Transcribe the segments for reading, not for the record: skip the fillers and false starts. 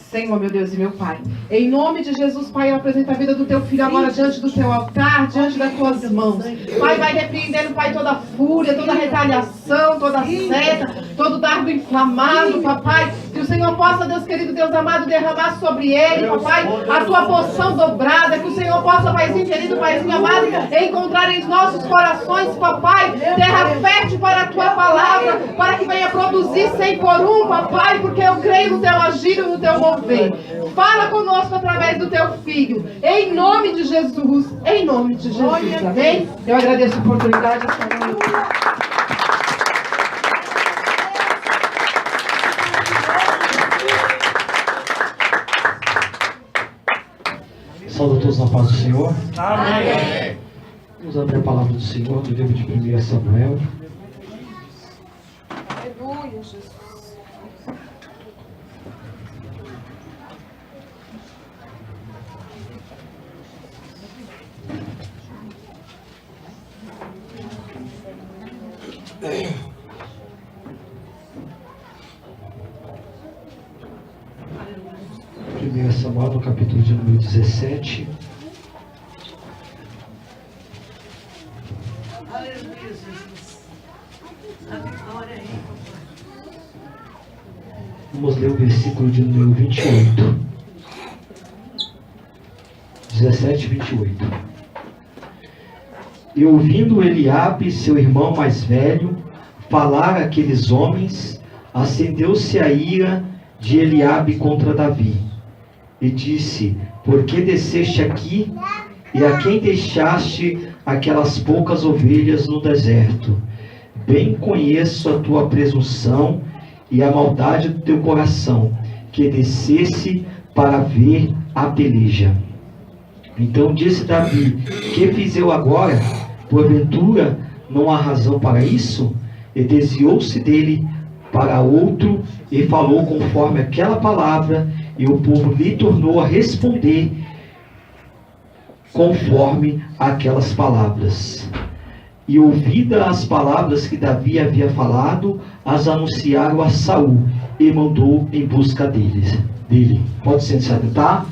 Senhor, meu Deus e meu Pai, em nome de Jesus, Pai, eu apresento a vida do teu filho agora diante do teu altar, diante das tuas mãos. Pai, vai repreendendo, Pai, toda fúria, toda retaliação, toda seta, todo dardo inflamado, papai. Que o Senhor possa, Deus querido, Deus amado, derramar sobre ele, papai, a tua porção dobrada. Que o Senhor possa, Paizinho querido, Paizinho amado, encontrar em nossos corações, papai, terra fértil para a tua palavra, para que venha produzir 100 por 1, papai, porque eu creio no teu agir e no teu mover. Fala conosco através do teu filho, em nome de Jesus, em nome de Jesus, amém? Eu agradeço a oportunidade. Saúde a todos na paz do Senhor. Amém. Vamos abrir a palavra do Senhor no livro de 1 Samuel. Aleluia, Jesus. Samuel, no capítulo de número 17. Aleluia, Jesus. A vitória aí, papai. Vamos ler o versículo de número 28. 17 e 28. E ouvindo Eliabe, seu irmão mais velho, falar àqueles homens, acendeu-se a ira de Eliabe contra Davi. E disse: por que desceste aqui? E a quem deixaste aquelas poucas ovelhas no deserto? Bem conheço a tua presunção e a maldade do teu coração, que descesse para ver a peleja. Então disse Davi: que fiz eu agora? Porventura não há razão para isso? E desviou-se dele para outro e falou conforme aquela palavra, e o povo lhe tornou a responder conforme aquelas palavras. E ouvida as palavras que Davi havia falado, as anunciaram a Saul, e mandou em busca dele. Pode se sentar?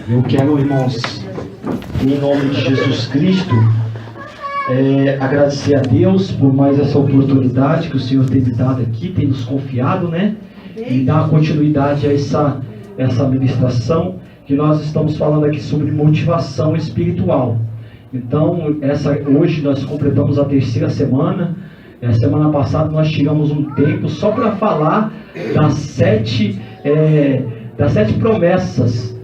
Eu quero, irmãos, em nome de Jesus Cristo, agradecer a Deus por mais essa oportunidade que o Senhor tem me dado aqui, tem nos confiado, né? E dar continuidade a essa ministração que nós estamos falando aqui sobre motivação espiritual. Então, hoje nós completamos a 3ª semana. Semana passada nós tiramos um tempo só para falar das 7 promessas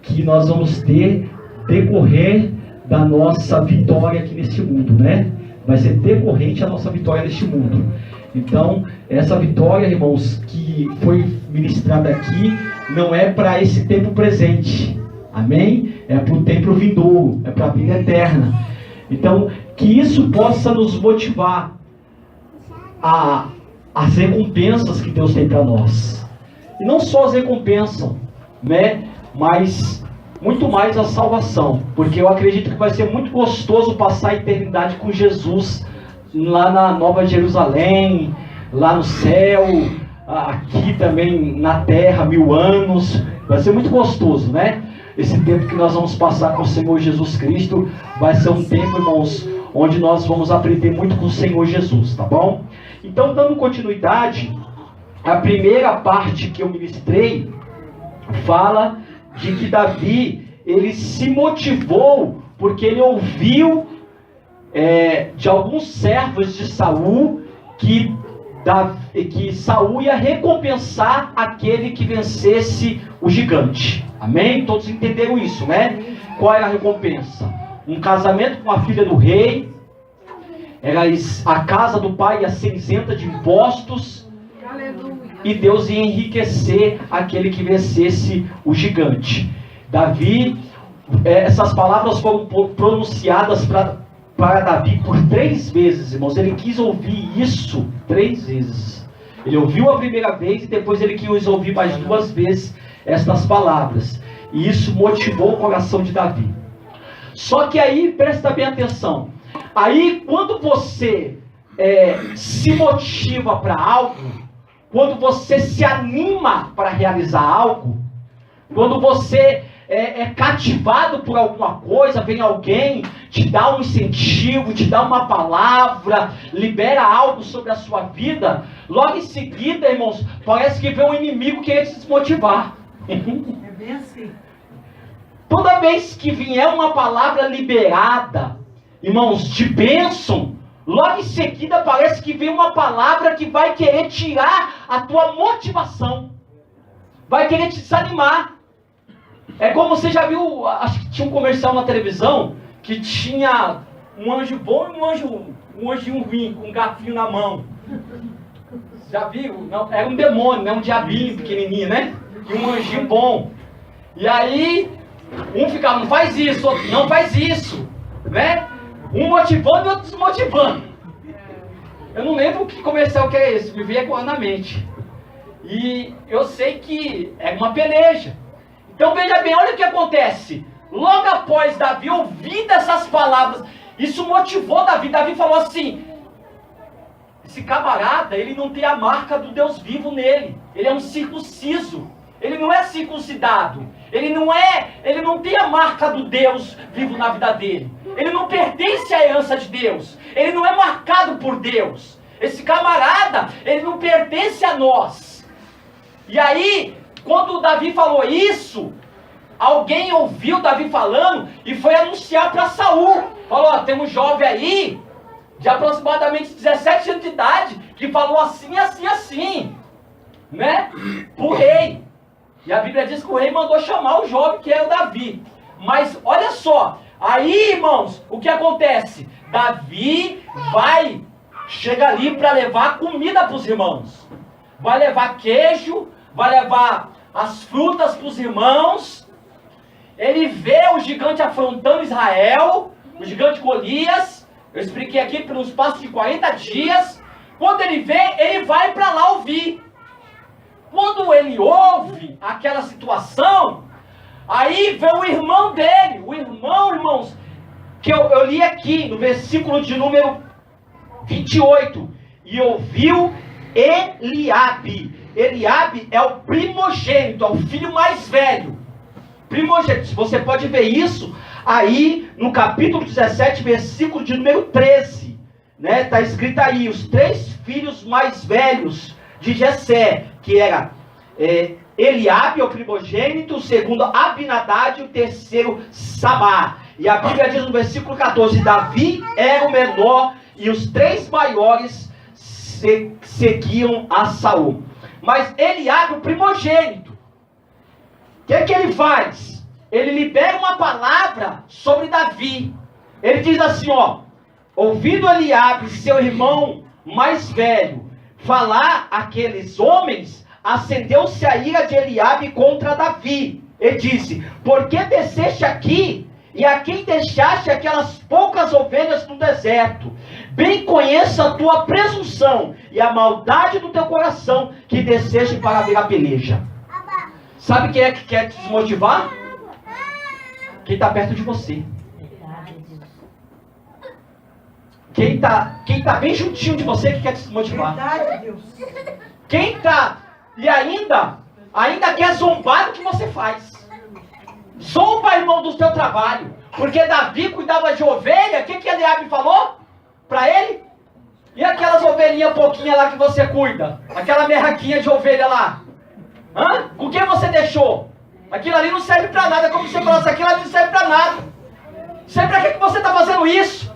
que nós vamos ter decorrer da nossa vitória aqui neste mundo, né? Vai ser decorrente a nossa vitória neste mundo. Então, essa vitória, irmãos, que foi ministrada aqui, não é para esse tempo presente, amém? É para o tempo vindouro, é para a vida eterna. Então, que isso possa nos motivar as recompensas que Deus tem para nós. E não só as recompensas, né? Mas muito mais a salvação, porque eu acredito que vai ser muito gostoso passar a eternidade com Jesus lá na Nova Jerusalém, lá no céu, aqui também na terra, 1000 anos. Vai ser muito gostoso, né? Esse tempo que nós vamos passar com o Senhor Jesus Cristo vai ser um tempo, irmãos, onde nós vamos aprender muito com o Senhor Jesus, tá bom? Então, dando continuidade, a primeira parte que eu ministrei fala de que Davi, ele se motivou porque ele ouviu de alguns servos de Saul que Saul ia recompensar aquele que vencesse o gigante. Amém? Todos entenderam isso, né? Qual era a recompensa? Um casamento com a filha do rei, a casa do pai ia ser isenta de impostos. Aleluia. E Deus ia enriquecer aquele que vencesse o gigante. Davi, essas palavras foram pronunciadas para Davi por 3 vezes, irmãos. Ele quis ouvir isso 3 vezes. Ele ouviu a primeira vez e depois ele quis ouvir mais 2 vezes estas palavras. E isso motivou o coração de Davi. Só que aí, presta bem atenção. Aí, quando você se motiva para algo, quando você se anima para realizar algo, quando você é cativado por alguma coisa, vem alguém, te dá um incentivo, te dá uma palavra, libera algo sobre a sua vida, logo em seguida, irmãos, parece que vem um inimigo querer te desmotivar. É bem assim. Toda vez que vier uma palavra liberada, irmãos, de bênção, logo em seguida parece que vem uma palavra que vai querer tirar a tua motivação, vai querer te desanimar. É como você já viu, acho que tinha um comercial na televisão, que tinha um anjo bom e um anjinho ruim, com um garfinho na mão. Já viu? Não, era um demônio, né? Um diabinho pequenininho, né? E um anjinho bom. E aí, um ficava, não faz isso, outro, não faz isso, né? Um motivando e outro desmotivando. Eu não lembro que comercial que é esse, me veio agora na mente. E eu sei que é uma peleja. Então veja bem, olha o que acontece. Logo após Davi ouvir dessas palavras, isso motivou Davi. Davi falou assim: esse camarada, ele não tem a marca do Deus vivo nele. Ele é um circunciso. Ele não é circuncidado. Ele não tem a marca do Deus vivo na vida dele. Ele não pertence à herança de Deus. Ele não é marcado por Deus. Esse camarada, ele não pertence a nós. E aí, quando Davi falou isso, alguém ouviu Davi falando e foi anunciar para Saul. Falou: ó, tem um jovem aí, de aproximadamente 17 anos de idade, que falou assim, assim, assim, né? Pro rei. E a Bíblia diz que o rei mandou chamar o jovem, que é o Davi. Mas olha só, aí, irmãos, o que acontece? Davi chega ali para levar comida para os irmãos. Vai levar queijo, vai levar as frutas para os irmãos. Ele vê o gigante afrontando Israel, o gigante Golias. Eu expliquei aqui por um espaço de 40 dias. Quando ele vê, ele vai para lá ouvir. Quando ele ouve aquela situação, aí vem o irmão dele, o irmão, irmãos, que eu li aqui no versículo de número 28, e ouviu Eliabe. Eliabe é o primogênito, é o filho mais velho. Primogênito, você pode ver isso aí no capítulo 17, versículo de número 13, né? Está escrito aí, os 3 filhos mais velhos de Jessé, que era Eliabe, o primogênito, o segundo Abinadab e o terceiro Samar. E a Bíblia diz no versículo 14, Davi era o menor e os 3 maiores seguiam a Saul. Mas Eliabe, o primogênito, o que é que ele faz? Ele libera uma palavra sobre Davi. Ele diz assim, ó: ouvindo Eliabe, seu irmão mais velho, falar aqueles homens, acendeu-se a ira de Eliabe contra Davi. Ele disse: por que desceste aqui? E a quem deixaste aquelas poucas ovelhas no deserto? Bem conheço a tua presunção e a maldade do teu coração, que desceste para ver a peleja. Sabe quem é que quer te desmotivar? Quem está perto de você. Quem tá bem juntinho de você que quer te desmotivar. Verdade, Deus. Quem tá e ainda quer zombar do que você faz. Zomba, irmão, do teu trabalho. Porque Davi cuidava de ovelha. O que Eliabe falou para ele? E aquelas ovelhinhas pouquinhas lá que você cuida? Aquela merraquinha de ovelha lá? Hã? Com quem você deixou? Aquilo ali não serve para nada. Como você falou, aquilo ali não serve para nada. Sei para que você está fazendo isso?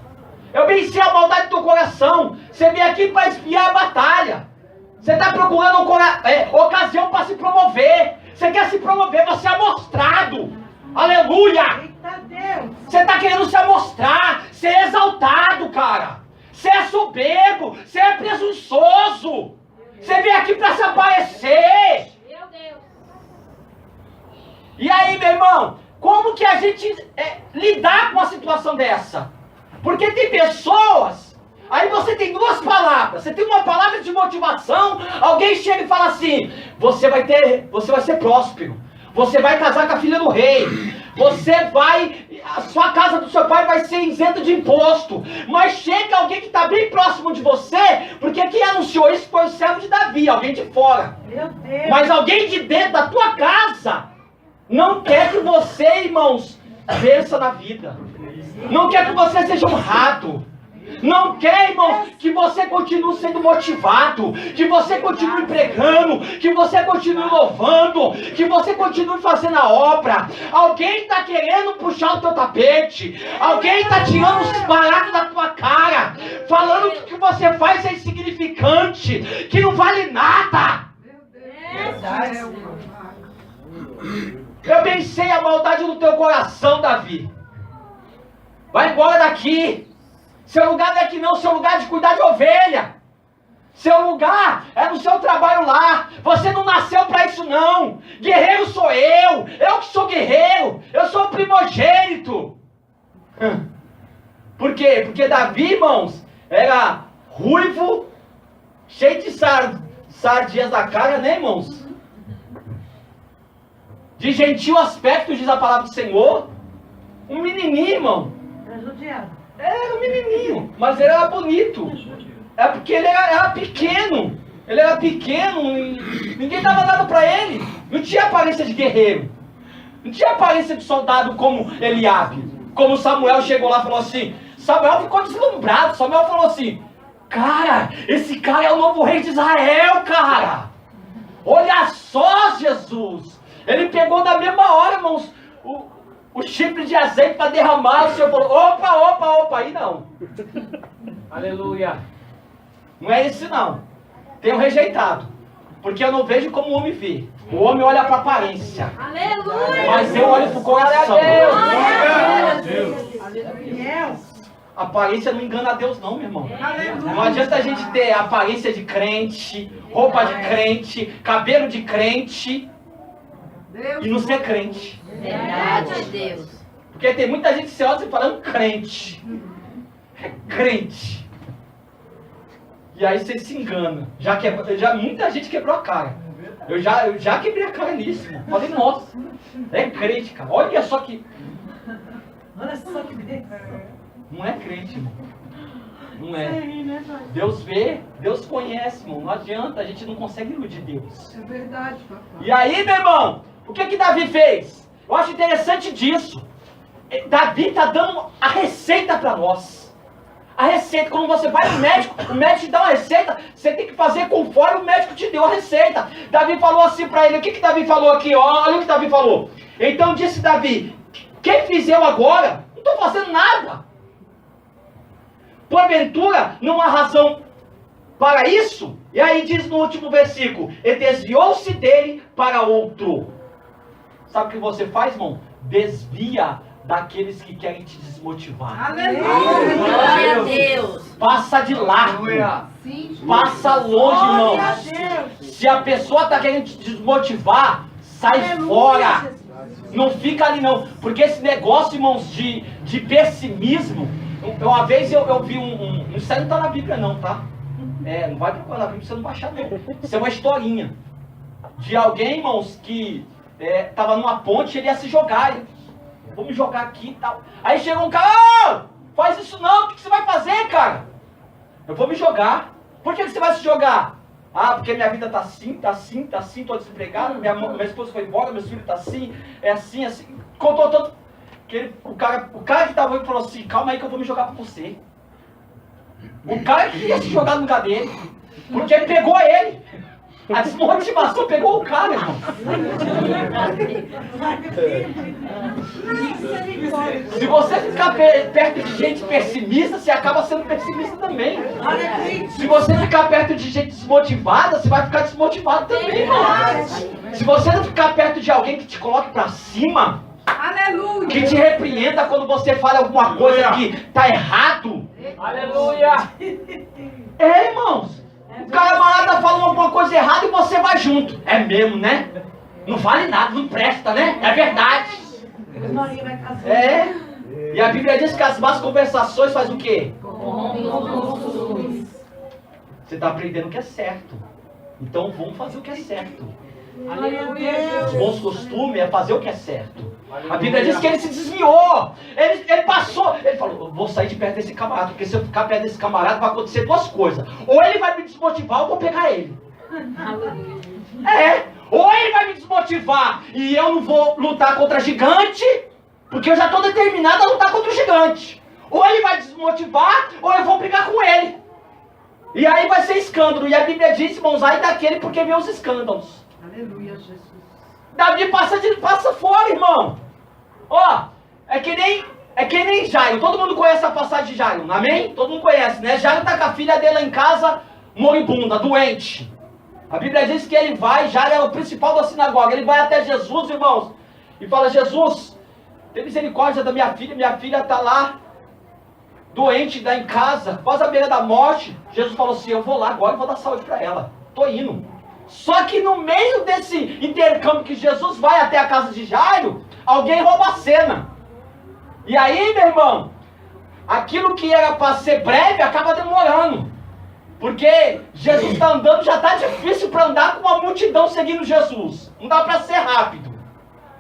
Eu venci a maldade do teu coração. Você veio aqui para espiar a batalha. Você está procurando ocasião para se promover. Você quer se promover, você é amostrado. Aleluia! Eita Deus! Você está querendo se amostrar, ser exaltado, cara. Você é soberbo, você é presunçoso. Você veio aqui para se aparecer. Meu Deus! E aí, meu irmão, como que a gente lidar com uma situação dessa? Porque tem pessoas, aí você tem 2 palavras, você tem uma palavra de motivação, alguém chega e fala assim: você vai ser próspero, você vai casar com a filha do rei, você vai a sua casa do seu pai vai ser isenta de imposto. Mas chega alguém que está bem próximo de você, porque quem anunciou isso foi o servo de Davi, alguém de fora. Meu Deus. Mas alguém de dentro da tua casa não quer que você, irmãos, vença na vida. Não quer que você seja honrado. Não quer, irmãos, que você continue sendo motivado, que você continue pregando, que você continue louvando, que você continue fazendo a obra. Alguém está querendo puxar o teu tapete, alguém está tirando os baratos da tua cara, falando que o que você faz é insignificante, que não vale nada. Eu pensei a maldade no teu coração, Davi. Vai embora daqui. Seu lugar não é aqui não, seu lugar é de cuidar de ovelha. Seu lugar é no seu trabalho lá. Você não nasceu para isso não. Guerreiro sou eu que sou guerreiro, eu sou o primogênito. Por quê? Porque Davi, irmãos, era ruivo, cheio de sardinhas na cara, né, irmãos? De gentil aspecto, diz a palavra do Senhor. Um menininho, irmão. Prejudicado. Era um menininho, mas ele era bonito. É porque ele era pequeno. Ele era pequeno e ninguém dava nada pra ele. Não tinha aparência de guerreiro. Não tinha aparência de soldado como Eliabe. Como Samuel chegou lá e falou assim. Samuel ficou deslumbrado. Samuel falou assim: cara, esse cara é o novo rei de Israel, cara. Olha só, Jesus. Ele pegou na mesma hora, irmãos, o chifre de azeite para derramar. O Senhor falou: opa, aí não. Aleluia. Não é esse não. Tem um rejeitado. Porque eu não vejo como o homem vê. O homem olha para a aparência. Aleluia. Mas eu olho para o coração. A aparência não engana a Deus não, meu irmão. Não adianta a gente ter aparência de crente, roupa de crente, cabelo de crente e não ser crente. Verdade, Deus. Porque tem muita gente que se olha falando crente. É crente. E aí você se engana. Muita gente quebrou a cara. Eu já quebrei a cara nisso, irmão. Falei, nossa, é crente, cara. Olha só que... Olha só que beleza. Não é crente, irmão. Não é. Deus vê, Deus conhece, irmão. Não adianta, a gente não consegue iludir Deus. É verdade, papai. E aí, meu irmão, o que Davi fez? Eu acho interessante disso. Davi está dando a receita para nós. A receita, quando você vai no médico, o médico te dá uma receita, você tem que fazer conforme o médico te deu a receita. Davi falou assim para ele, o que Davi falou aqui? Olha o que Davi falou. Então disse Davi: quem fiz eu agora? Não estou fazendo nada. Porventura, não há razão para isso? E aí diz no último versículo: e desviou-se dele para outro. Sabe o que você faz, irmão? Desvia daqueles que querem te desmotivar. Glória a Deus. Passa de largo. Passa longe, irmão. Se a pessoa está querendo te desmotivar, sai fora. Não fica ali não. Porque esse negócio, irmãos, de pessimismo. Uma vez eu vi isso aí não está na Bíblia não, tá? Não vai procurar na Bíblia, você não vai achar não. Isso é uma historinha. De alguém, irmãos, que estava numa ponte e ele ia se jogar. Vou me jogar aqui e tal. Aí chega um cara: faz isso não, o que você vai fazer, cara? Eu vou me jogar. Por que você vai se jogar? Porque minha vida tá assim, tô desempregado, minha esposa foi embora, meus filhos tá assim, assim. Contou todo. O cara que estava aí falou assim: calma aí que eu vou me jogar pra você. O cara que ia se jogar no lugar dele, porque ele pegou ele. A desmotivação pegou o cara, irmão. Se você ficar perto de gente pessimista, você acaba sendo pessimista também. Se você ficar perto de gente desmotivada, você vai ficar desmotivado também, irmão. Se você não ficar perto de alguém que te coloque pra cima, Aleluia. que te repreenda quando você fala alguma coisa que tá errado. Aleluia. Irmãos. O camarada fala alguma coisa errada e você vai junto. É mesmo, né? Não vale nada, não presta, né? É verdade. E a Bíblia diz que as más conversações fazem o quê? Você está aprendendo o que é certo. Então vamos fazer o que é certo. Os bons costumes é fazer o que é certo. A Bíblia diz que ele se desviou. Ele passou. Ele falou, vou sair de perto desse camarada, porque se eu ficar perto desse camarada vai acontecer duas coisas. Ou ele vai me desmotivar ou eu vou pegar ele. Ou ele vai me desmotivar e eu não vou lutar contra gigante, porque eu já estou determinado a lutar contra o gigante. Ou ele vai desmotivar, ou eu vou brigar com ele. E aí vai ser escândalo. E a Bíblia diz, irmãos, ai daquele porque vê os escândalos. Aleluia, Jesus. Davi passa fora, irmão. Ó, é que nem Jairo. Todo mundo conhece a passagem de Jairo, amém? Todo mundo conhece, né? Jairo está com a filha dele lá em casa, moribunda, doente. A Bíblia diz que ele vai, Jairo é o principal da sinagoga. Ele vai até Jesus, irmãos, e fala, Jesus, tem misericórdia da minha filha está lá, doente, lá em casa, quase à beira da morte. Jesus falou assim, eu vou lá agora e vou dar saúde para ela. Estou indo. Só que no meio desse intercâmbio que Jesus vai até a casa de Jairo, alguém rouba a cena. E aí, meu irmão, aquilo que era para ser breve acaba demorando. Porque Jesus está andando, já está difícil para andar com uma multidão seguindo Jesus. Não dá para ser rápido.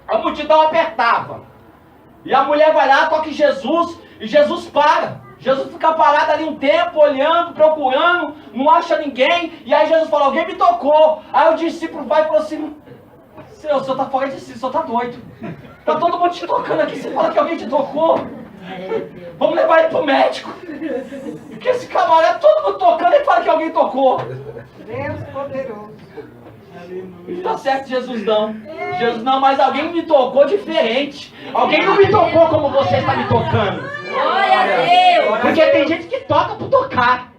A multidão apertava. E a mulher vai lá, toca em Jesus, e Jesus para. Jesus fica parado ali um tempo, olhando, procurando, não acha ninguém. E aí Jesus fala, alguém me tocou. Aí o discípulo vai e falou assim, o senhor está fora de si, o senhor está doido. Está todo mundo te tocando aqui, você fala que alguém te tocou. Vamos levar ele para o médico. Porque esse camarada, todo mundo tocando, ele fala que alguém tocou. Deus poderoso. Não tá certo, Jesus não. Jesus não, mas alguém me tocou diferente. Alguém não me tocou como você está me tocando. Glória a Deus. Porque tem gente que toca por tocar.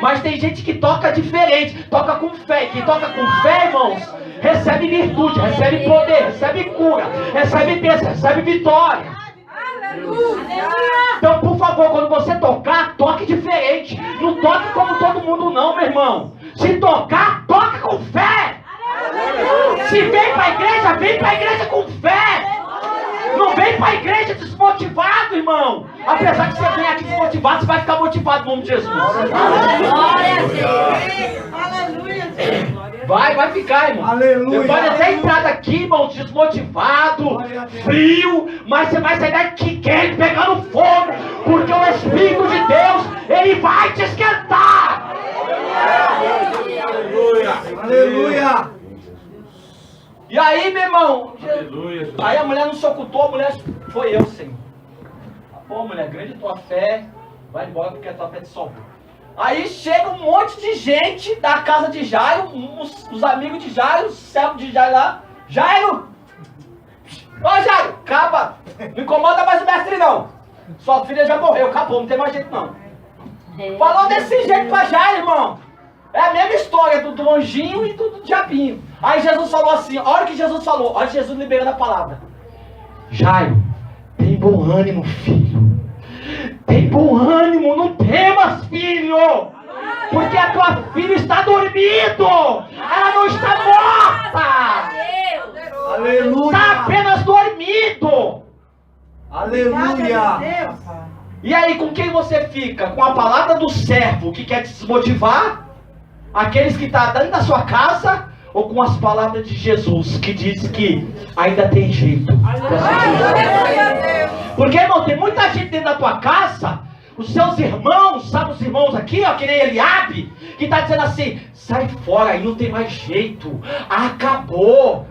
Mas tem gente que toca diferente. Toca com fé. Quem toca com fé, irmãos, recebe virtude, recebe poder, recebe cura, recebe bênção, recebe vitória. Então, por favor, quando você tocar, toque diferente. Não toque como todo mundo não, meu irmão. Se tocar, toque com fé. Se vem para a igreja com fé. Não vem para a igreja desmotivado, irmão. Apesar que você vem aqui desmotivado, você vai ficar motivado no nome de Jesus. Glória a Deus. Aleluia. Vai ficar, irmão. Aleluia. Você pode até entrar daqui, irmão, desmotivado, frio, mas você vai sair daqui quente, pegando fogo, porque o Espírito de Deus, ele vai te esquentar. Aleluia. E aí, meu irmão, Aleluia. aí a mulher não se ocultou, a mulher foi eu, Senhor. Pô, mulher, grande tua fé, vai embora porque a tua fé te salvou. Aí chega um monte de gente da casa de Jairo, os amigos de Jairo, os servos de Jairo lá. Jairo! Ô Jairo, acaba! Não incomoda mais o mestre não. Sua filha já morreu, acabou, não tem mais jeito não. Falou desse jeito pra Jairo, irmão. É a mesma história do anjinho e do diabinho. Aí Jesus falou assim, a hora que Jesus falou, olha Jesus liberando a palavra. Jairo, tem bom ânimo, filho. Tem bom ânimo, não temas, filho. Porque a tua filha está dormindo. Ela não está morta. Aleluia. Está apenas dormindo. Aleluia. Deus. E aí, com quem você fica? Com a palavra do servo que quer te desmotivar? Aqueles que estão dentro da sua casa? Ou com as palavras de Jesus que diz que ainda tem jeito? Porque, irmão, tem muita gente dentro da tua casa, os seus irmãos, sabe os irmãos aqui, ó, que nem Eliabe, que está dizendo assim, sai fora, aí não tem mais jeito, acabou.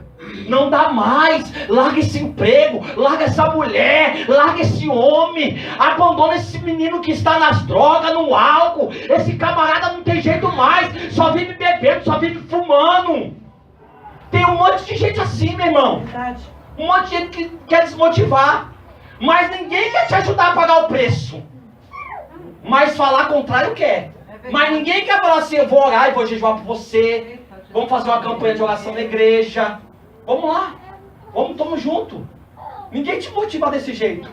Não dá mais, larga esse emprego, larga essa mulher, larga esse homem, abandona esse menino que está nas drogas, no álcool, esse camarada não tem jeito mais, só vive bebendo, só vive fumando. Tem um monte de gente assim, meu irmão, Verdade. um monte de gente que quer desmotivar, mas ninguém quer te ajudar a pagar o preço, mas falar contrário quer, mas ninguém quer falar assim, eu vou orar e vou jejuar por você, vamos fazer uma campanha de oração na igreja. Vamos lá, tamo junto. Ninguém te motiva desse jeito.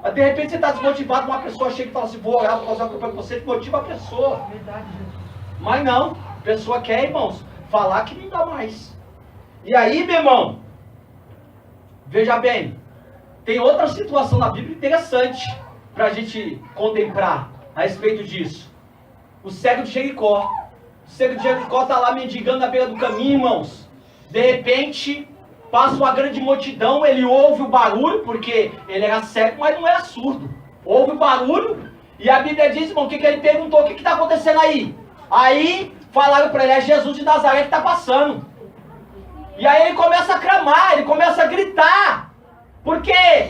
Mas de repente você está desmotivado, uma pessoa chega e fala assim, vou orar, vou fazer uma campanha com você, motiva a pessoa. Verdade, Jesus. Mas não, a pessoa quer, irmãos, falar que não dá mais. E aí, meu irmão, veja bem, tem outra situação na Bíblia interessante para a gente contemplar a respeito disso. O cego de Jericó. O cego de Jericó está lá mendigando na beira do caminho, irmãos. De repente, passa uma grande multidão, ele ouve o barulho, porque ele era cego, mas não era surdo. Ouve o barulho, e a Bíblia diz, irmão, que ele perguntou, o que está acontecendo aí? Aí falaram para ele, é Jesus de Nazaré que está passando. E aí ele começa a clamar, ele começa a gritar, porque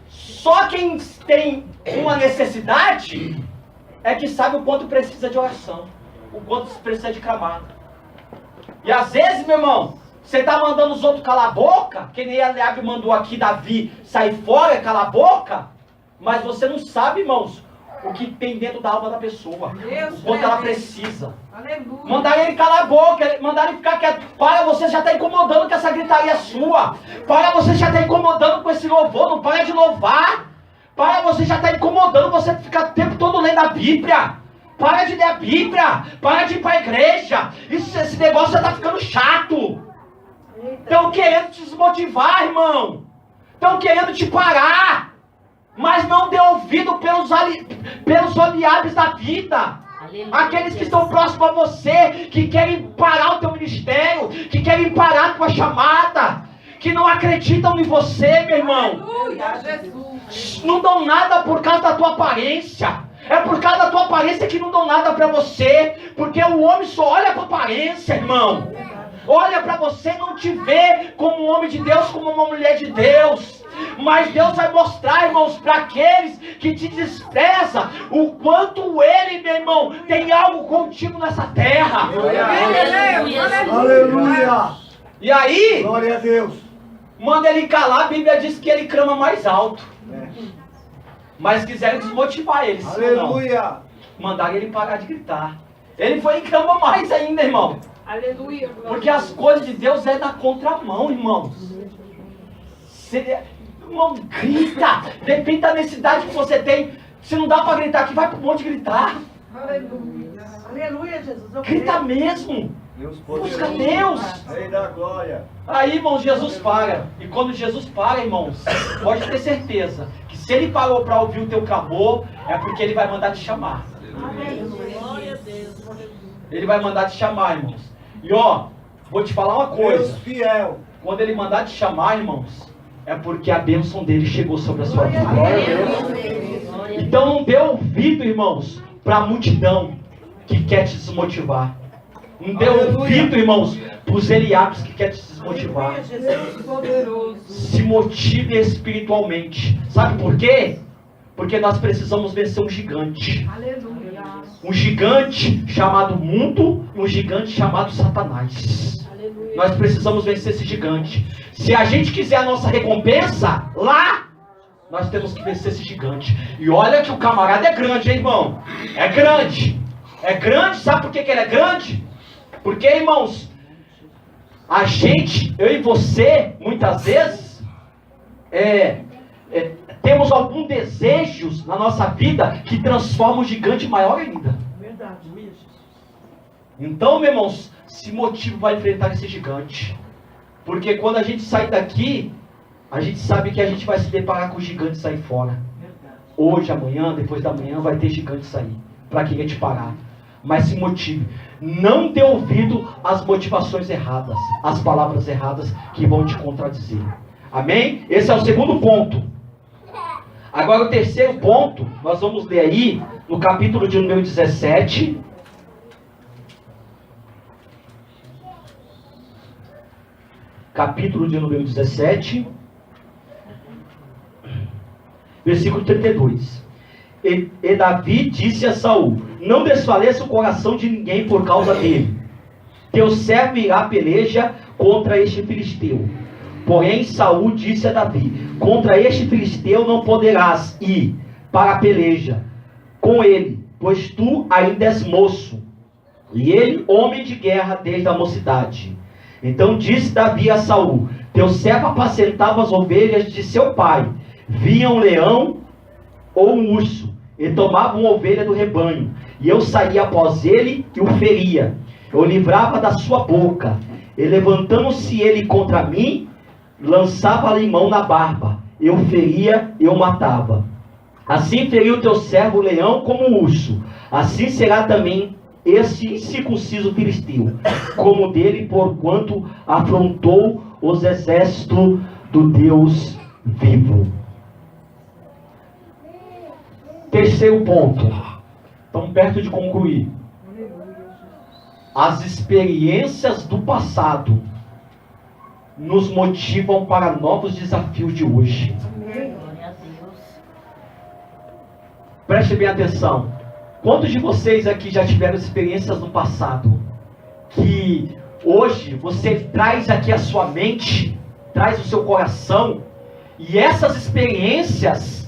só quem tem uma necessidade é que sabe o quanto precisa de oração, o quanto precisa de clamar. E às vezes, meu irmão, você está mandando os outros calar a boca, que nem Eliabe mandou aqui Davi sair fora, calar a boca, mas você não sabe, irmãos, o que tem dentro da alma da pessoa, o quanto ela precisa. Aleluia. Mandaram ele calar a boca, mandaram ele ficar quieto. Para, você já está incomodando com essa gritaria sua. Para, você já está incomodando com esse louvor, não para de louvar. Para, você já está incomodando, você fica o tempo todo lendo a Bíblia. Para de ler a Bíblia, para de ir para a igreja. Esse negócio já está ficando chato. Estão querendo te desmotivar, irmão. Estão querendo te parar. Mas não dê ouvido pelos Oliabes da vida. Aleluia. Aqueles que estão próximos a você, que querem parar o teu ministério, que querem parar a tua chamada, que não acreditam em você, meu irmão. Aleluia, Jesus. Não dão nada por causa da tua aparência. É por causa da tua aparência que não dão nada para você. Porque o homem só olha para a aparência, irmão. Olha para você, não te vê como um homem de Deus, como uma mulher de Deus. Mas Deus vai mostrar, irmãos, para aqueles que te desprezam, o quanto Ele, meu irmão, tem algo contigo nessa terra. Aleluia. Aleluia. E aí, Glória a Deus. manda ele calar, a Bíblia diz que ele clama mais alto. Mas quiseram desmotivar ele. Aleluia. Mandaram ele parar de gritar. Ele foi e clama mais ainda, irmão. Aleluia. Porque as coisas de Deus é na contramão, irmãos. Irmão, grita. Depende da necessidade que você tem. Se não dá para gritar aqui, vai pro monte gritar. Aleluia. Aleluia, Jesus. Eu Grita creio. mesmo. Deus Busca poderoso. Deus. Rei da glória. Aí, irmão, Jesus para. E quando Jesus para, irmãos, pode ter certeza que se ele parou para ouvir o teu clamor, é porque ele vai mandar te chamar. Aleluia. Ele vai mandar te chamar, irmãos. E ó, vou te falar uma Deus coisa. fiel. Quando ele mandar te chamar, irmãos, é porque a bênção dele chegou sobre a sua vida. Então não dê ouvido, irmãos, para a multidão que quer te desmotivar. Não dê Aleluia. ouvido, irmãos, para os Eliabes que quer te desmotivar. Aleluia, Jesus poderoso. Se motive espiritualmente. Sabe por quê? Porque nós precisamos vencer um gigante. Aleluia. Um gigante chamado mundo e um gigante chamado Satanás. Aleluia. Nós precisamos vencer esse gigante. Se a gente quiser a nossa recompensa lá, nós temos que vencer esse gigante. E olha que o camarada é grande, hein, irmão? É grande. É grande, sabe por que ele é grande? Porque, irmãos, a gente, eu e você, muitas vezes, temos alguns desejos na nossa vida que transformam o gigante maior ainda. Verdade. Então, meus irmãos, se motive para enfrentar esse gigante. Porque quando a gente sair daqui, a gente sabe que a gente vai se deparar com o gigante sair fora. Hoje, amanhã, depois da manhã, vai ter gigante sair para querer te parar. Mas se motive. Não dê ouvido às motivações erradas, às palavras erradas que vão te contradizer. Amém? Esse é o segundo ponto. Agora o terceiro ponto, nós vamos ler aí no capítulo de número 17. Capítulo de número 17, versículo 32. E Davi disse a Saul: não desfaleça o coração de ninguém por causa dele. Teu servo irá à peleja contra este filisteu. Porém Saul disse a Davi: contra este filisteu não poderás ir para a peleja com ele, pois tu ainda és moço, e ele homem de guerra desde a mocidade. Então disse Davi a Saul: teu servo apacentava as ovelhas de seu pai. Vinha um leão ou um urso, e tomava uma ovelha do rebanho, e eu saía após ele e o feria. Eu livrava da sua boca, e levantando-se ele contra mim, lançava-lhe mão na barba. Eu feria, eu matava. Assim feriu teu servo o leão como o urso. Assim será também esse incircunciso filisteu, como dele, porquanto afrontou os exércitos do Deus vivo. Terceiro ponto. Estamos perto de concluir. As experiências do passado nos motivam para novos desafios de hoje. Glória a Deus. Preste bem atenção. Quantos de vocês aqui já tiveram experiências no passado que hoje você traz aqui a sua mente, traz o seu coração, e essas experiências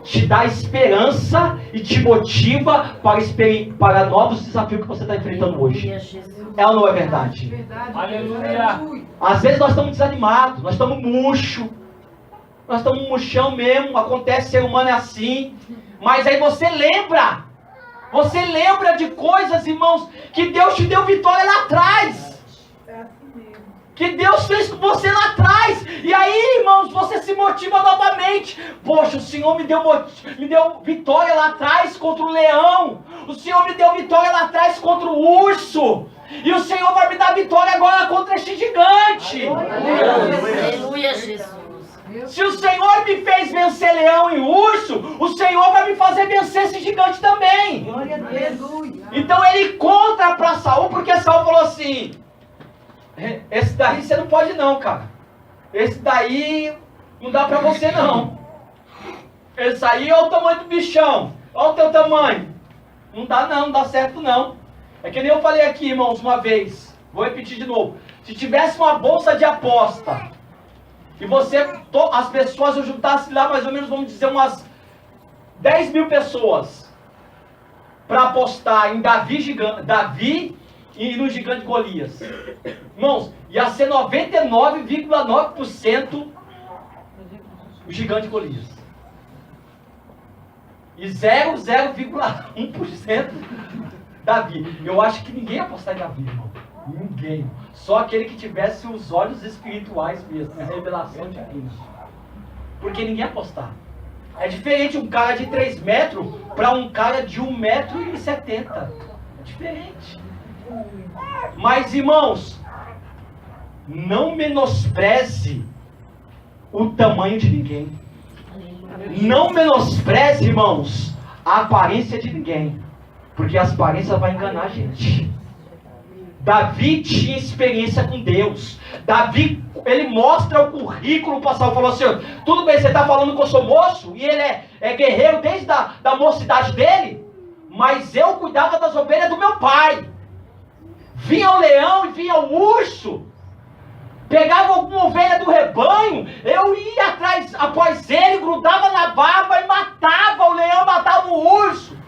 te dá esperança e te motiva para novos desafios que você está enfrentando hoje? É ou não é verdade? Aleluia. Às vezes nós estamos desanimados, nós estamos murcho, nós estamos murchão mesmo, acontece, ser humano é assim. Mas aí você lembra de coisas, irmãos, que Deus te deu vitória lá atrás. Que Deus fez com você lá atrás. E aí, irmãos, você se motiva novamente. Poxa, o Senhor me deu vitória lá atrás contra o leão. O Senhor me deu vitória lá atrás contra o urso. E o Senhor vai me dar vitória agora contra este gigante. Aleluia, Jesus. Se o Senhor me fez vencer leão e urso, o Senhor vai me fazer vencer esse gigante também. Glória a Deus. Então ele conta para Saul, porque Saul falou assim: esse daí você não pode não, cara. Esse daí não dá para você não. Esse aí é o tamanho do bichão. Olha o teu tamanho. Não dá não, não dá certo não. É que nem eu falei aqui, irmãos, uma vez. Vou repetir de novo. Se tivesse uma bolsa de aposta e as pessoas, eu juntasse lá mais ou menos, vamos dizer, umas 10 mil pessoas para apostar em Davi e no gigante Golias. Irmãos, ia ser 99,9% o gigante Golias. E 0,1% Davi. Eu acho que ninguém ia apostar em Davi, irmão. Ninguém. Só aquele que tivesse os olhos espirituais mesmo, a revelação divina. Porque ninguém ia apostar. É diferente um cara de 3 metros para um cara de 1,70 m. É diferente. Mas, irmãos, não menospreze o tamanho de ninguém. Não menospreze, irmãos, a aparência de ninguém. Porque a aparência vai enganar a gente. Davi tinha experiência com Deus. Davi, ele mostra o currículo passado. Falou assim: tudo bem, você está falando que eu sou moço, e ele é guerreiro desde da mocidade dele, mas eu cuidava das ovelhas do meu pai. Vinha o leão e vinha o urso, pegava alguma ovelha do rebanho, eu ia após ele, grudava na barba e matava o leão, matava o urso.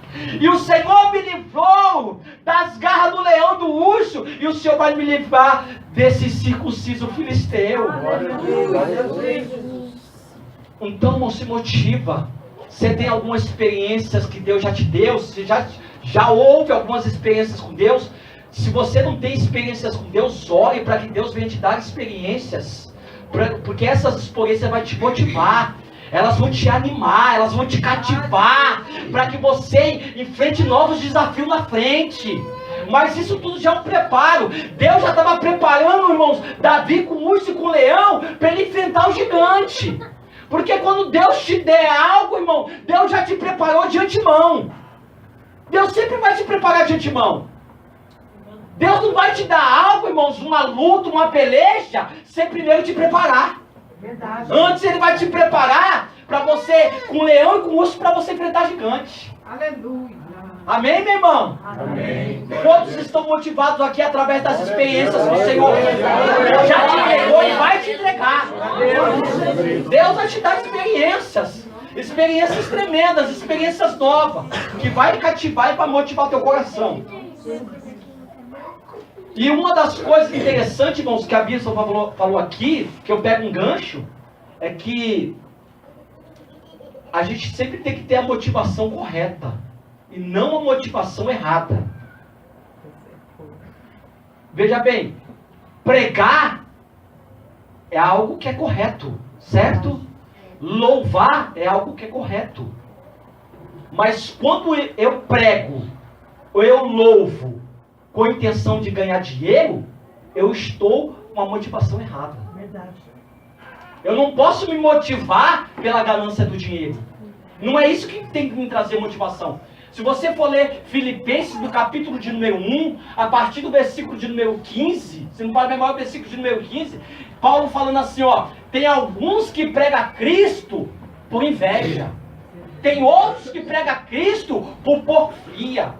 E o Senhor me livrou das garras do leão, do urso, e o Senhor vai me livrar desse circunciso filisteu. Então não se motiva. Você tem algumas experiências que Deus já te deu, você já houve algumas experiências com Deus. Se você não tem experiências com Deus, ore para que Deus venha te dar experiências, porque essas experiências vão te motivar, elas vão te animar, elas vão te cativar, para que você enfrente novos desafios na frente. Mas isso tudo já é um preparo. Deus já estava preparando, irmãos, Davi com o urso e com o leão, para ele enfrentar o gigante. Porque quando Deus te der algo, irmão, Deus já te preparou de antemão. Deus sempre vai te preparar de antemão. Deus não vai te dar algo, irmãos, uma luta, uma peleja, sem primeiro te preparar. Verdade. Antes ele vai te preparar para você, com leão e com urso, para você enfrentar gigante. Aleluia. Amém, meu irmão? Amém. Quantos estão motivados aqui através das experiências que o Senhor já te entregou e vai te entregar? Deus vai te dar experiências. Experiências tremendas, experiências novas, que vai cativar e vai motivar o teu coração. E uma das coisas interessantes, irmãos, que a Bíblia falou aqui, que eu pego um gancho, é que a gente sempre tem que ter a motivação correta e não a motivação errada. Veja bem, pregar é algo que é correto, certo? Louvar é algo que é correto. Mas quando eu prego, ou eu louvo, com a intenção de ganhar dinheiro, eu estou com uma motivação errada. Eu não posso me motivar pela ganância do dinheiro. Não é isso que tem que me trazer motivação. Se você for ler Filipenses, no capítulo de número 1, a partir do versículo de número 15, se não pode lembrar o versículo de número 15, Paulo falando assim, ó, tem alguns que pregam Cristo por inveja. Tem outros que pregam Cristo por porfia.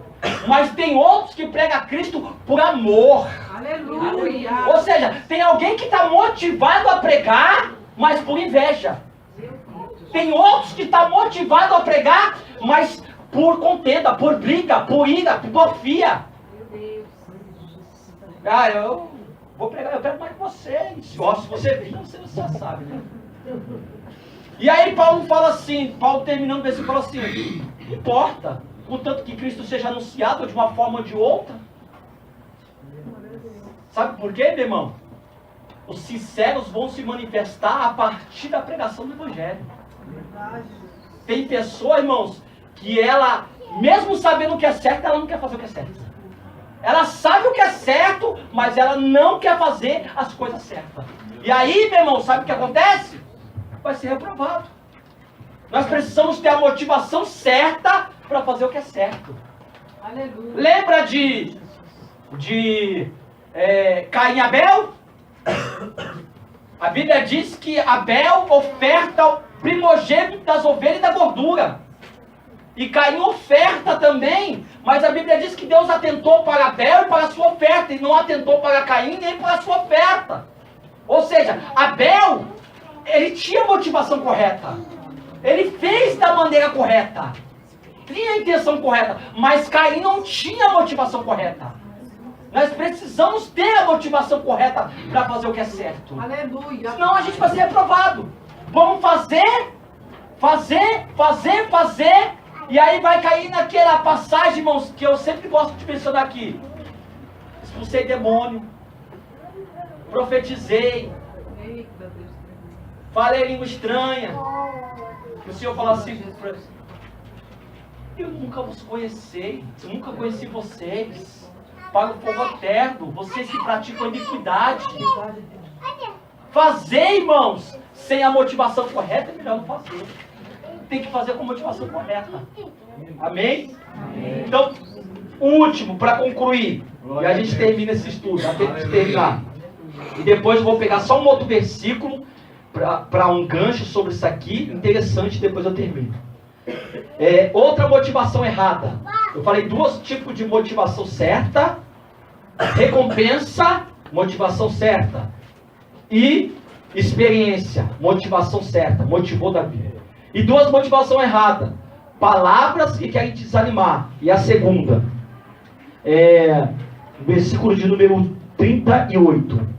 Mas tem outros que pregam Cristo por amor. Aleluia. Ou seja, tem alguém que está motivado a pregar, mas por inveja. Tem outros que estão motivados a pregar, mas por contenda, por briga, por ira, por porfia. Ah, eu vou pregar, eu prego mais que você. Se você vir, você já sabe, né? E aí Paulo fala assim, Paulo terminando o versículo, fala assim, não importa, contanto que Cristo seja anunciado de uma forma ou de outra. Sabe por quê, meu irmão? Os sinceros vão se manifestar a partir da pregação do Evangelho. Tem pessoa, irmãos, que ela, mesmo sabendo o que é certo, ela não quer fazer o que é certo. Ela sabe o que é certo, mas ela não quer fazer as coisas certas. E aí, meu irmão, sabe o que acontece? Vai ser reprovado. Nós precisamos ter a motivação certa para fazer o que é certo. Aleluia. Lembra de Caim e Abel? A Bíblia diz que Abel oferta o primogênito das ovelhas e da gordura. E Caim oferta também, mas a Bíblia diz que Deus atentou para Abel e para a sua oferta, e não atentou para Caim nem para a sua oferta. Ou seja, Abel, ele tinha a motivação correta. Ele fez da maneira correta. Tinha a intenção correta, mas Caim não tinha a motivação correta. Nós precisamos ter a motivação correta para fazer o que é certo. Aleluia. Senão a gente vai ser reprovado. Vamos fazer, e aí vai cair naquela passagem, irmãos, que eu sempre gosto de mencionar aqui. Expulsei demônio, profetizei, falei língua estranha. O Senhor fala assim, eu nunca vos conheci, eu nunca conheci vocês. Para o fogo eterno, vocês que praticam iniquidade. Fazer, irmãos, sem a motivação correta, é melhor não fazer. Tem que fazer com a motivação correta. Amém? Amém. Então, o último, para concluir, e a gente termina esse estudo, até a gente terminar. E depois eu vou pegar só um outro versículo, para um gancho sobre isso aqui, interessante, depois eu termino. Outra motivação errada. Eu falei dois tipos de motivação certa, recompensa, motivação certa, e experiência, motivação certa, motivou Davi. E duas motivações erradas, palavras que querem te desanimar. E a segunda, versículo de número 38.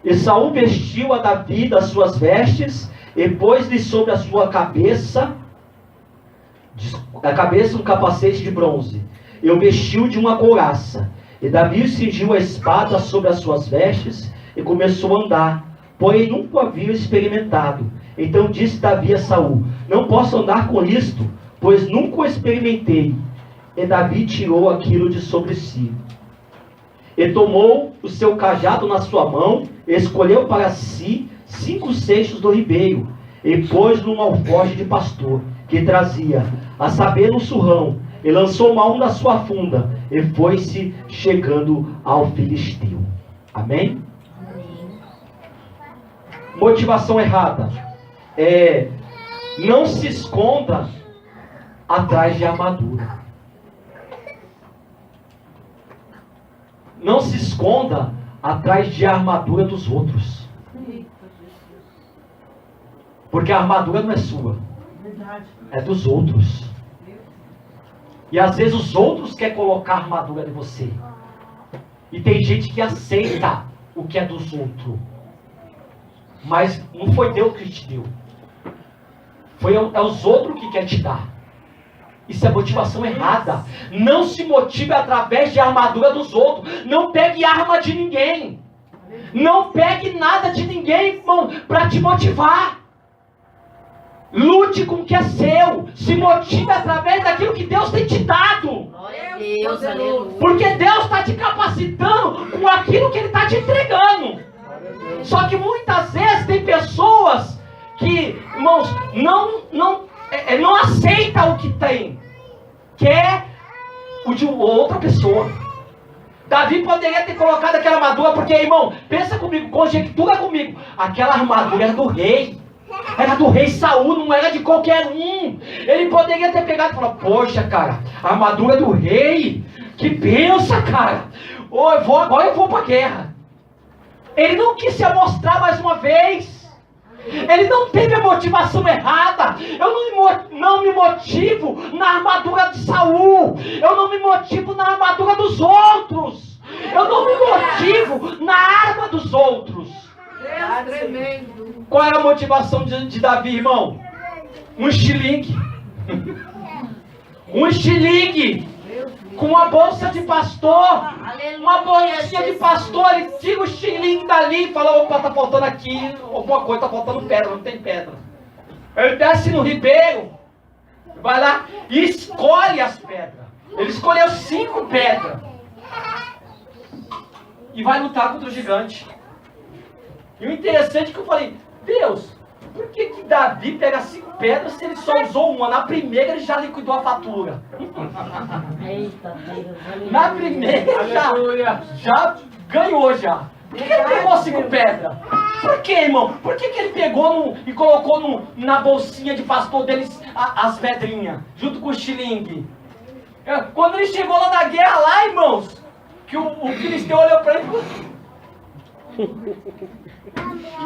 E Saul vestiu a Davi das suas vestes, e pôs-lhe sobre a sua cabeça um capacete de bronze, e o vestiu de uma couraça. E Davi cingiu a espada sobre as suas vestes, e começou a andar, porém nunca havia experimentado. Então disse Davi a Saul, não posso andar com isto, pois nunca o experimentei. E Davi tirou aquilo de sobre si. E tomou o seu cajado na sua mão, e escolheu para si 5 seixos do ribeiro, e pôs num alforje de pastor, que trazia, a saber, no surrão, e lançou uma da sua funda, e foi-se chegando ao filisteu. Amém? Motivação errada. Não se esconda atrás de armadura. Não se esconda atrás de armadura dos outros. Porque a armadura não é sua, é dos outros. E às vezes os outros querem colocar a armadura em você. E tem gente que aceita o que é dos outros. Mas não foi Deus que te deu. É os outros que querem te dar. Isso é motivação errada. Não se motive através de armadura dos outros. Não pegue arma de ninguém. Não pegue nada de ninguém, irmão, para te motivar. Lute com o que é seu. Se motive através daquilo que Deus tem te dado. Glória a Deus, aleluia. Porque Deus está te capacitando com aquilo que Ele está te entregando. Só que muitas vezes tem pessoas que, irmãos, não aceita o que tem, quer o de outra pessoa. Davi poderia ter colocado aquela armadura, porque, irmão, pensa comigo, conjectura comigo, aquela armadura era do rei. Era do rei Saul, não era de qualquer um. Ele poderia ter pegado e falado, poxa, cara, a armadura do rei, que benção, cara. Agora eu vou pra guerra. Ele não quis se amostrar mais uma vez. Ele não teve a motivação errada. Eu não me motivo na armadura de Saul. Eu não me motivo na armadura dos outros. Eu não me motivo na arma dos outros. Deus tremendo. Qual é a motivação de Davi, irmão? Um estilingue. Um estilingue. Com uma bolsa de pastor. Uma bolsinha de pastor. Ele tira o estilingue dali e fala, opa, tá faltando aqui alguma coisa, tá faltando pedra, não tem pedra. Ele desce no ribeiro, vai lá e escolhe as pedras. Ele escolheu 5 pedras. E vai lutar contra o gigante. E o interessante é que eu falei, Deus, por que Davi pega 5 pedras se ele só usou uma? Na primeira ele já liquidou a fatura. Eita Deus. Na primeira já ganhou já. Por que ele pegou 5 pedras? Por que, irmão? Por que ele pegou e colocou na bolsinha de pastor deles as pedrinhas, junto com o estilingue? Quando ele chegou lá na guerra, lá, irmãos, que o filisteu olhou para ele e falou,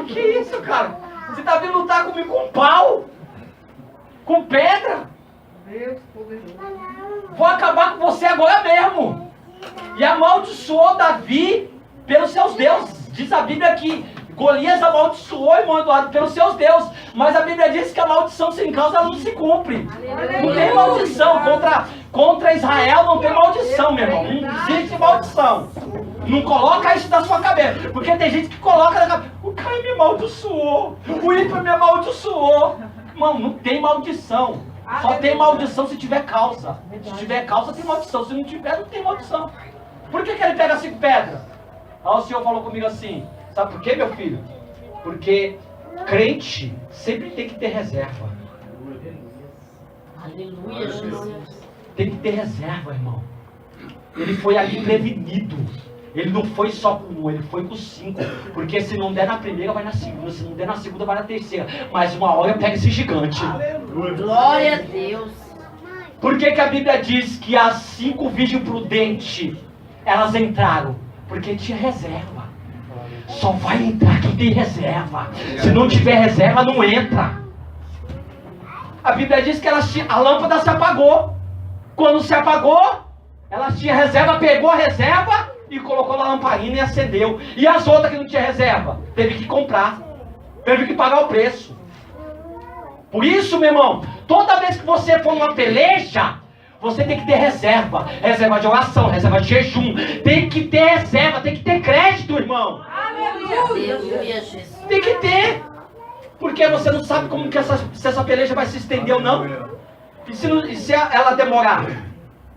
que é isso, cara? Você tá vindo lutar comigo com pau? Com pedra? Deus poderoso. Vou acabar com você agora mesmo. E amaldiçoou Davi pelos seus deuses. Diz a Bíblia que Golias amaldiçoou, irmão Eduardo, pelos seus deuses. Mas a Bíblia diz que a maldição sem causa ela não se cumpre. Não tem maldição. Contra Israel não tem maldição, meu irmão. Não existe maldição. Não coloca isso na sua cabeça. Porque tem gente que coloca na cabeça. O cara me amaldiçoou. O ímpio me amaldiçoou. Irmão, não tem maldição. Só tem maldição se tiver causa. Se tiver causa, tem maldição. Se não tiver, não tem maldição. Por que ele pega 5 pedras? Aí o Senhor falou comigo assim, sabe por quê, meu filho? Porque crente sempre tem que ter reserva. Aleluia, Jesus. Tem que ter reserva, irmão. Ele foi ali prevenido. Ele não foi só com 1, ele foi com 5. Porque se não der na primeira, vai na segunda. Se não der na segunda, vai na terceira. Mas uma hora pega esse gigante. Glória a Deus. Por que a Bíblia diz que as 5 virgens prudentes, elas entraram? Porque tinha reserva. Só vai entrar quem tem reserva. Se não tiver reserva, não entra. A Bíblia diz que a lâmpada se apagou. Quando se apagou, elas tinham reserva, pegou a reserva e colocou na lamparina e acendeu. E as outras que não tinha reserva, teve que comprar. Teve que pagar o preço. Por isso, meu irmão, toda vez que você for numa peleja, você tem que ter reserva. Reserva de oração, reserva de jejum. Tem que ter reserva, tem que ter crédito, irmão. Aleluia, Jesus. Tem que ter. Porque você não sabe como que se essa peleja vai se estender ou não. E se ela demorar?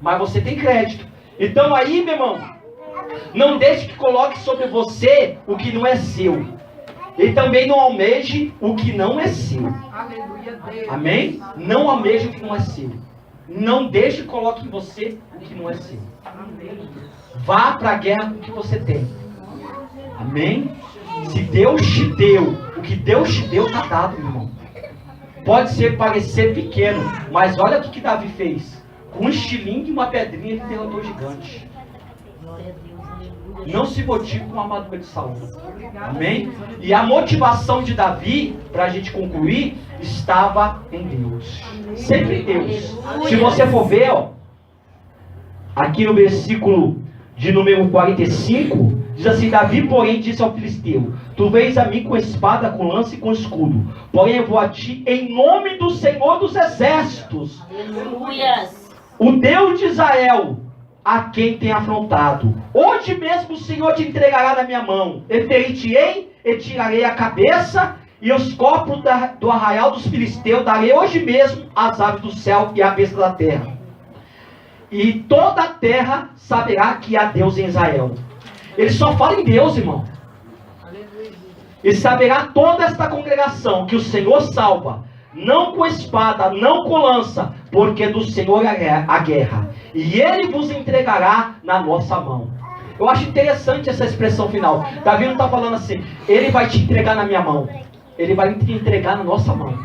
Mas você tem crédito. Então aí, meu irmão, não deixe que coloque sobre você o que não é seu. E também não almeje o que não é seu. Aleluia, Deus. Amém? Não almeje o que não é seu. Não deixe que coloque em você o que não é seu. Vá para a guerra com o que você tem. Amém? Se Deus te deu, o que Deus te deu está dado, meu irmão. Pode parecer pequeno, mas olha o que Davi fez. Com um estilingue e uma pedrinha ele derrotou o gigante. Glória a Deus. Aleluia. Não se motive com a armadura de Saul. Amém? E a motivação de Davi, para a gente concluir, estava em Deus. Sempre em Deus. Se você for ver, ó, aqui no versículo de número 45, diz assim: Davi, porém, disse ao filisteu: Tu vens a mim com espada, com lança e com escudo, porém eu vou a ti em nome do Senhor dos Exércitos, Aleluia. o Deus de Israel, a quem tem afrontado. Hoje mesmo o Senhor te entregará na minha mão. Ferir-te-ei e tirarei a cabeça e os corpos do arraial dos filisteus. Darei hoje mesmo as aves do céu e a besta da terra. E toda a terra saberá que há Deus em Israel. Ele só fala em Deus, irmão. E saberá toda esta congregação que o Senhor salva, não com espada, não com lança, porque do Senhor é a guerra, e Ele vos entregará na nossa mão. Eu acho interessante essa expressão final. Davi não está falando assim, Ele vai te entregar na minha mão. Ele vai te entregar na nossa mão.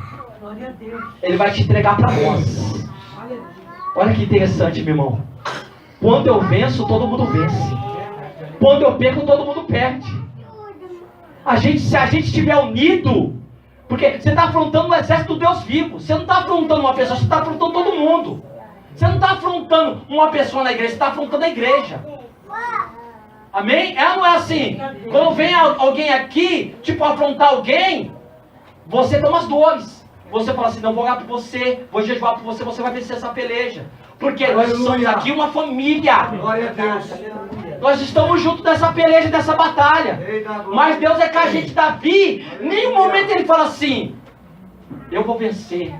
Ele vai te entregar para nós. Olha que interessante, meu irmão. Quando eu venço, todo mundo vence. Quando eu perco, todo mundo perde. Se a gente estiver unido, porque você está afrontando o exército do Deus vivo. Você não está afrontando uma pessoa, você está afrontando todo mundo. Você não está afrontando uma pessoa na igreja, você está afrontando a igreja. Amém? É ou não é assim? Quando vem alguém aqui, tipo, afrontar alguém, você toma as dores. Você fala assim, não, vou orar por você, vou jejuar por você, você vai vencer essa peleja. Porque nós somos aqui uma família. Glória a Deus. Nós estamos juntos nessa peleja, nessa batalha. Mas Deus é com a gente. Davi, em nenhum momento ele fala assim, eu vou vencer.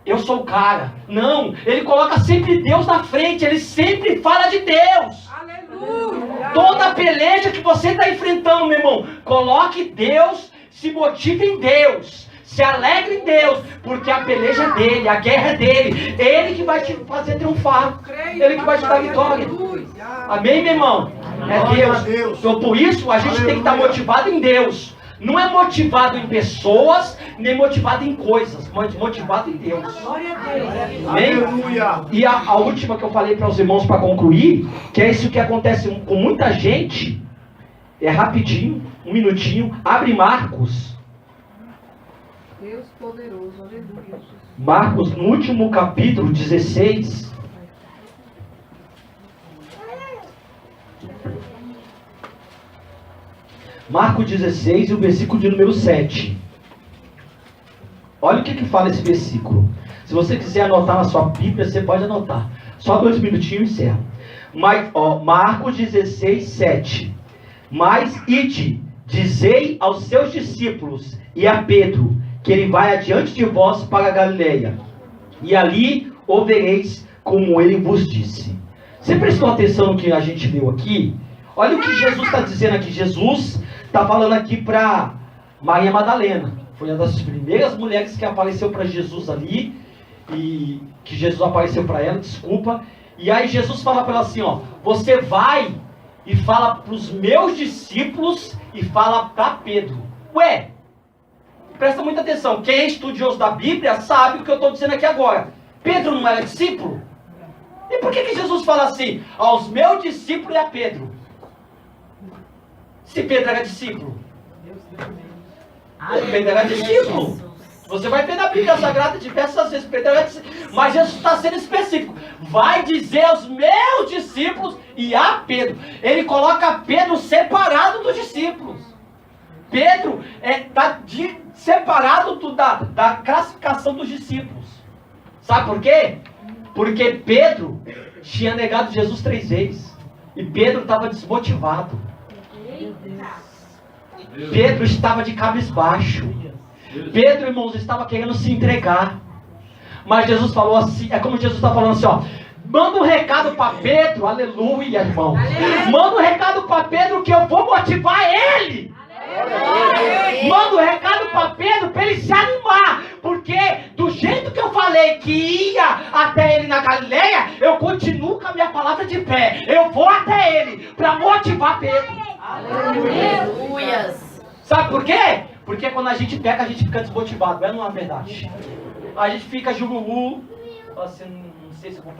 Eu sou o cara. Não, ele coloca sempre Deus na frente, ele sempre fala de Deus. Aleluia. Toda peleja que você está enfrentando, meu irmão, coloque Deus, se motive em Deus, se alegre em Deus, porque a peleja é dele, a guerra é dele, ele que vai te fazer triunfar, ele que vai te dar vitória. Amém, meu irmão? É Deus. Então, por isso, a gente tem que estar motivado em Deus. Não é motivado em pessoas, nem motivado em coisas, mas motivado em Deus. Amém? Aleluia. E a última que eu falei para os irmãos para concluir, que é isso que acontece com muita gente, é rapidinho, um minutinho, abre Marcos. Deus poderoso, aleluia. Marcos, no último capítulo 16. Marcos 16 e o versículo de número 7. Olha o que fala esse versículo. Se você quiser anotar na sua Bíblia, você pode anotar. Só 2 minutinhos e encerra. Marcos 16, 7. Mas ide, dizei aos seus discípulos e a Pedro, que ele vai adiante de vós para a Galileia, e ali o vereis como ele vos disse. Você prestou atenção no que a gente leu aqui? Olha o que Jesus está dizendo aqui. Jesus está falando aqui para Maria Madalena. Foi uma das primeiras mulheres que apareceu para Jesus ali, e que Jesus apareceu para ela, desculpa. E aí Jesus fala para ela assim, ó, você vai e fala para os meus discípulos e fala para Pedro. Ué, presta muita atenção, quem é estudioso da Bíblia sabe o que eu estou dizendo aqui agora. Pedro não era discípulo? E por que Jesus fala assim, aos meus discípulos e a Pedro? Se Pedro era discípulo. Pedro era discípulo. Você vai ver na Bíblia Sagrada diversas vezes, Pedro era discípulo. Mas Jesus está sendo específico. Vai dizer aos meus discípulos e a Pedro. Ele coloca Pedro separado dos discípulos. Pedro está separado da classificação dos discípulos. Sabe por quê? Porque Pedro tinha negado Jesus 3 vezes. E Pedro estava desmotivado. Pedro estava de cabisbaixo. Pedro, irmãos, estava querendo se entregar. Mas Jesus falou assim, é como Jesus está falando assim, ó. Manda um recado para Pedro, aleluia, irmão. Manda um recado para Pedro que eu vou motivar ele. Manda um recado para Pedro para ele se animar. Porque do jeito que eu falei que ia até ele na Galileia, eu continuo com a minha palavra de pé. Eu vou até ele para motivar Pedro. Aleluia. Sabe por quê? Porque quando a gente peca, a gente fica desmotivado. Não é verdade? A gente fica jururu, assim, não sei se eu vou